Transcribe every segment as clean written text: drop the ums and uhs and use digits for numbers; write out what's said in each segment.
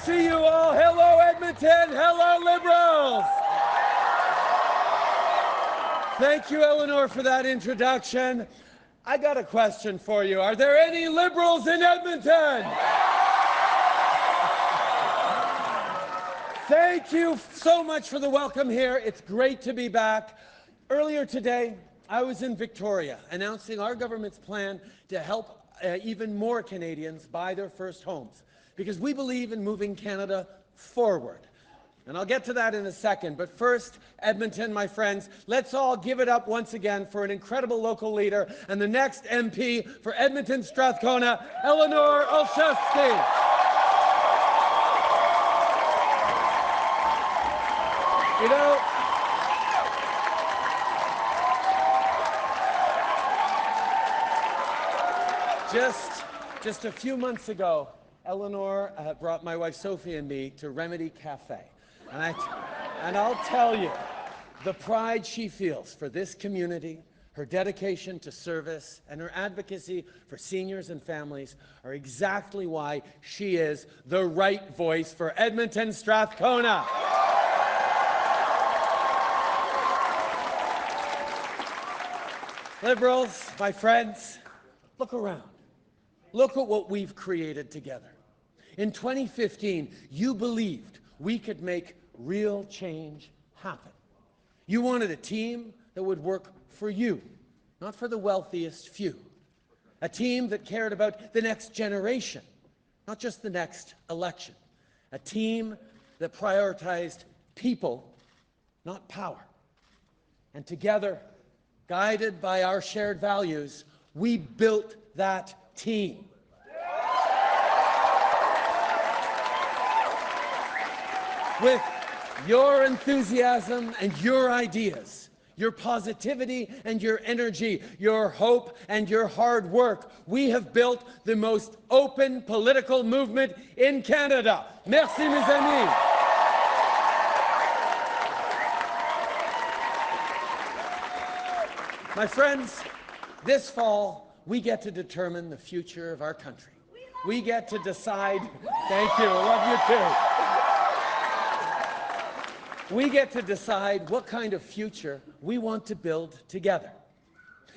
see you all. Hello, Edmonton. Hello, Liberals. Thank you, Eleanor, for that introduction. I got a question for you. Are there any Liberals in Edmonton? Thank you so much for the welcome here. It's great to be back. Earlier today, I was in Victoria announcing our government's plan to help even more Canadians buy their first homes, because we believe in moving Canada forward. And I'll get to that in a second. But first, Edmonton, my friends, let's all give it up once again for an incredible local leader and the next MP for Edmonton Strathcona, Eleanor Olszewski. You know, just a few months ago, Eleanor brought my wife Sophie and me to Remedy Cafe. And I'll tell you, the pride she feels for this community, her dedication to service, and her advocacy for seniors and families are exactly why she is the right voice for Edmonton Strathcona. Liberals, my friends, look around. Look at what we've created together. In 2015, you believed we could make real change happen. You wanted a team that would work for you, not for the wealthiest few. A team that cared about the next generation, not just the next election. A team that prioritized people, not power. And together, guided by our shared values, we built that team. With your enthusiasm and your ideas, your positivity and your energy, your hope and your hard work, we have built the most open political movement in Canada. Merci, mes amis. My friends, this fall, we get to determine the future of our country. We get to decide, thank you, I love you too. We get to decide what kind of future we want to build together.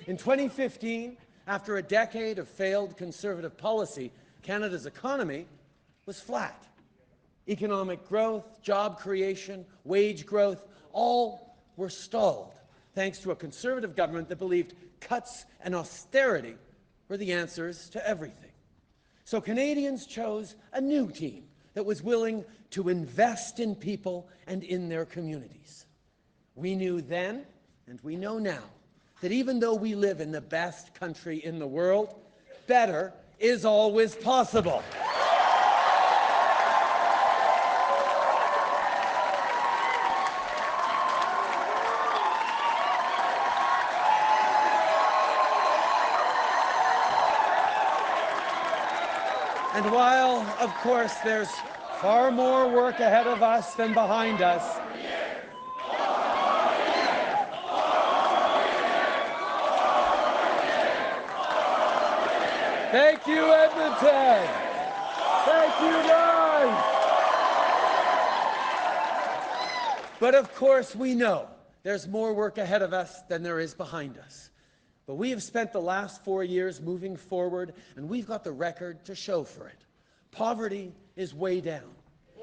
In 2015, after a decade of failed Conservative policy, Canada's economy was flat. Economic growth, job creation, wage growth, all were stalled, thanks to a Conservative government that believed cuts and austerity were the answers to everything. So Canadians chose a new team that was willing to invest in people and in their communities. We knew then, and we know now, that even though we live in the best country in the world, better is always possible. And while, of course, there's far more work ahead of us than behind us, thank you, Edmonton. Thank you, guys. But of course, we know there's more work ahead of us than there is behind us. But we have spent the last 4 years moving forward, and we've got the record to show for it. Poverty is way down.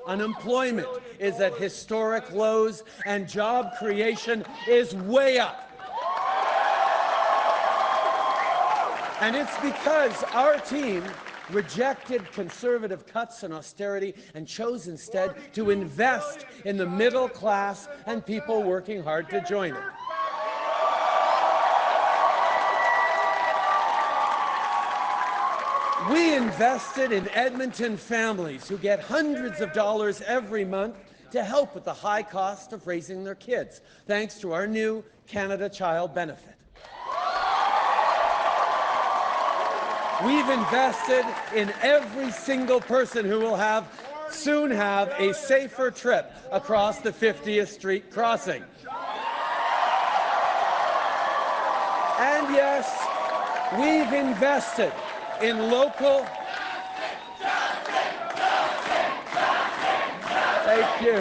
Unemployment is at historic lows, and job creation is way up. And it's because our team rejected Conservative cuts and austerity and chose instead to invest in the middle class and people working hard to join it. We invested in Edmonton families who get hundreds of dollars every month to help with the high cost of raising their kids, thanks to our new Canada Child Benefit. We've invested in every single person who will soon have a safer trip across the 50th Street crossing. And yes, we've invested in local Thank you.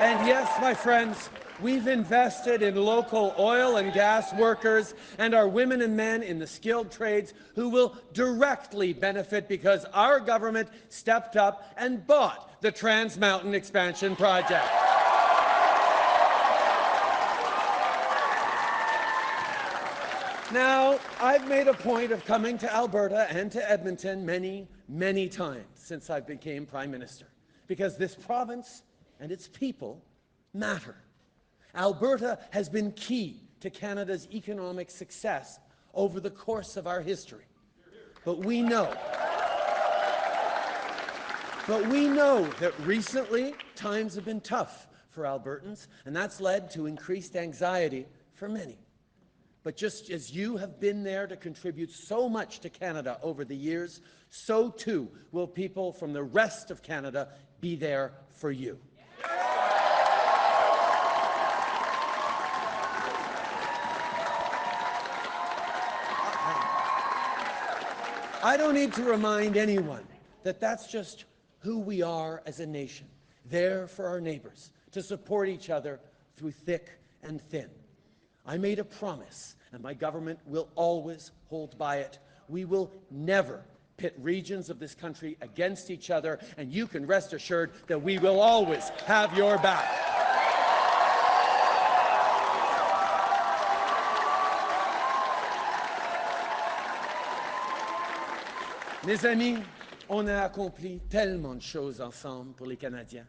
And yes, my friends, we've invested in local oil and gas workers and our women and men in the skilled trades who will directly benefit because our government stepped up and bought the Trans Mountain Expansion Project. Now, I've made a point of coming to Alberta and to Edmonton many, many times since I became Prime Minister, because this province and its people matter. Alberta has been key to Canada's economic success over the course of our history. But we know that recently times have been tough for Albertans, and that's led to increased anxiety for many. But just as you have been there to contribute so much to Canada over the years, so too will people from the rest of Canada be there for you. I don't need to remind anyone that that's just who we are as a nation, there for our neighbors, to support each other through thick and thin. I made a promise, and my government will always hold by it. We will never pit regions of this country against each other, and you can rest assured that we will always have your back. Mes amis, on a accompli tellement de choses ensemble pour les Canadiens.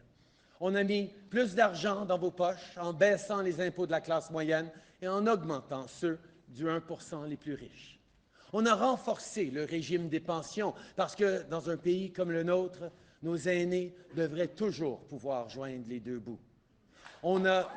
On a mis plus d'argent dans vos poches en baissant les impôts de la classe moyenne et en augmentant ceux du 1% les plus riches. On a renforcé le régime des pensions parce que dans un pays comme le nôtre, nos aînés devraient toujours pouvoir joindre les deux bouts. On a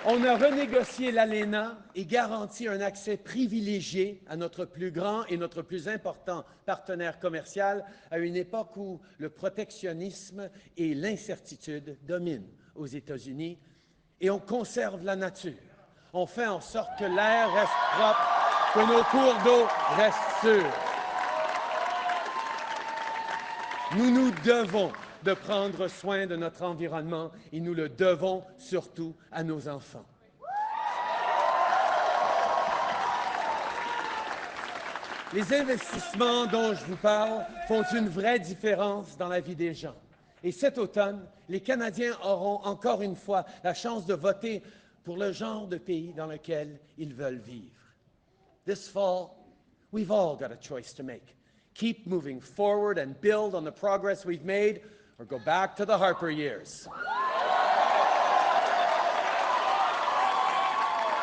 renégocié l'ALENA et garanti un accès privilégié à notre plus grand et notre plus important partenaire commercial à une époque où le protectionnisme et l'incertitude dominent aux États-Unis. Et on conserve la nature. On fait en sorte que l'air reste propre, que nos cours d'eau restent sûrs. Nous nous devons de prendre soin de notre environnement et nous le devons surtout à nos enfants. Les investissements dont je vous parle font une vraie différence dans la vie des gens. Et cet automne, les Canadiens auront encore une fois la chance de voter pour le genre de pays dans lequel ils veulent vivre. This fall, we've all got a choice to make. Keep moving forward and build on the progress we've made, or go back to the Harper years.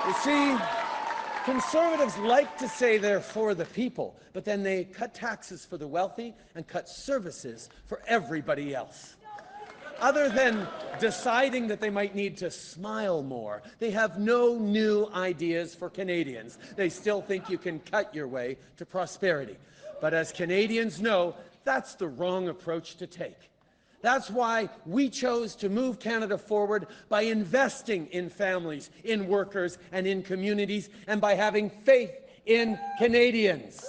You see, Conservatives like to say they're for the people, but then they cut taxes for the wealthy and cut services for everybody else. Other than deciding that they might need to smile more, they have no new ideas for Canadians. They still think you can cut your way to prosperity. But as Canadians know, that's the wrong approach to take. That's why we chose to move Canada forward by investing in families, in workers, and in communities, and by having faith in Canadians.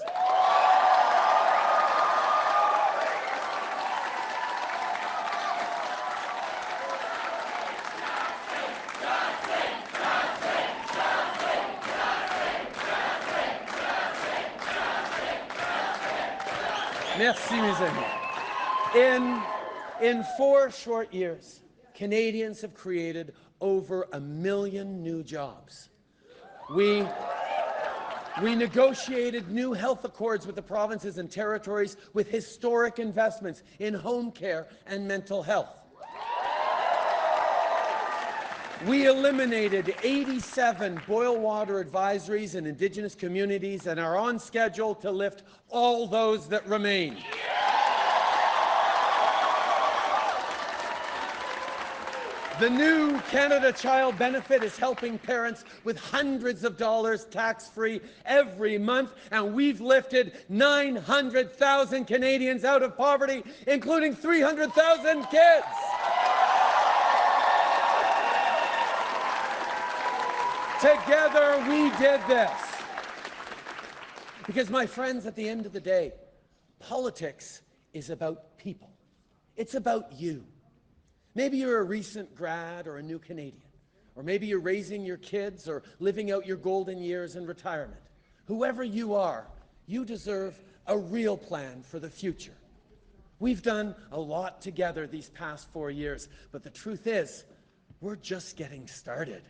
Merci, mes amis. In 4 short years, Canadians have created over 1 million new jobs. We negotiated new health accords with the provinces and territories with historic investments in home care and mental health. We eliminated 87 boil water advisories in Indigenous communities and are on schedule to lift all those that remain. The new Canada Child Benefit is helping parents with hundreds of dollars tax-free every month, and we've lifted 900,000 Canadians out of poverty, including 300,000 kids. Together we did this. Because, my friends, at the end of the day, politics is about people. It's about you. Maybe you're a recent grad or a new Canadian, or maybe you're raising your kids or living out your golden years in retirement. Whoever you are, you deserve a real plan for the future. We've done a lot together these past 4 years, but the truth is, we're just getting started.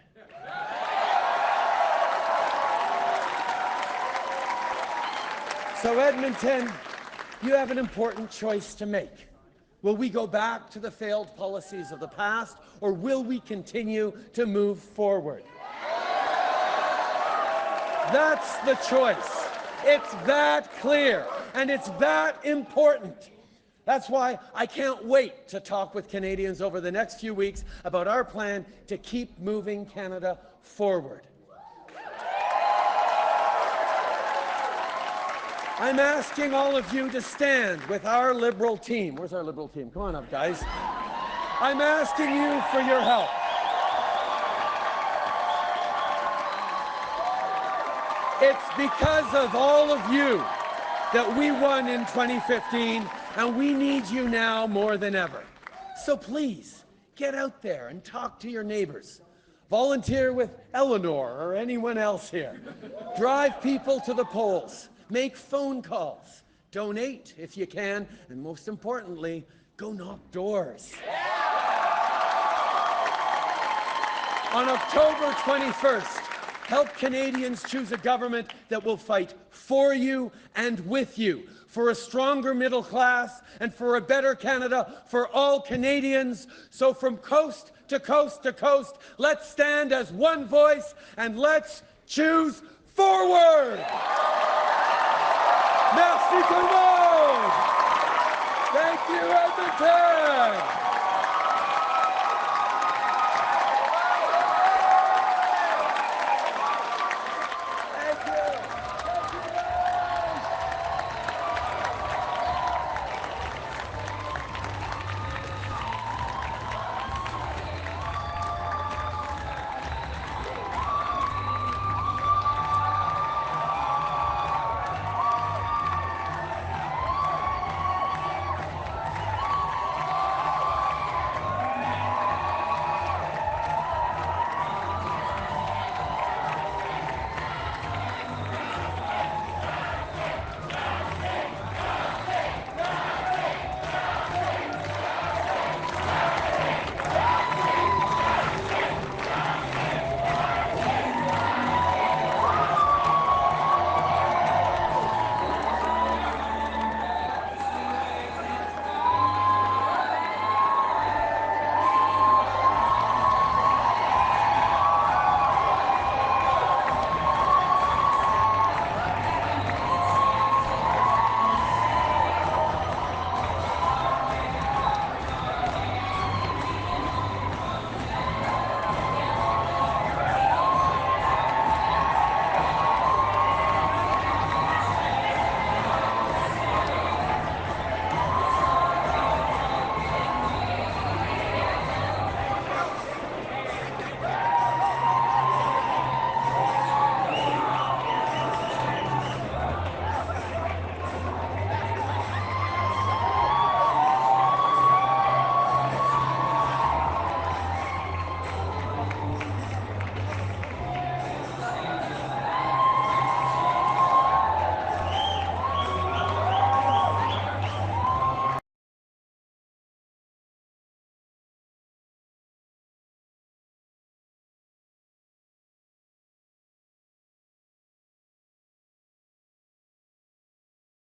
So, Edmonton, you have an important choice to make. Will we go back to the failed policies of the past, or will we continue to move forward? That's the choice. It's that clear, and it's that important. That's why I can't wait to talk with Canadians over the next few weeks about our plan to keep moving Canada forward. I'm asking all of you to stand with our Liberal team. Where's our Liberal team? Come on up, guys. I'm asking you for your help. It's because of all of you that we won in 2015, and we need you now more than ever. So please, get out there and talk to your neighbors. Volunteer with Eleanor or anyone else here. Drive people to the polls. Make phone calls. Donate if you can. And most importantly, go knock doors. On October 21st, help Canadians choose a government that will fight for you and with you, for a stronger middle class and for a better Canada for all Canadians. So from coast to coast to coast, let's stand as one voice and let's choose forward! Merci tout le monde! Thank you, Edmonton!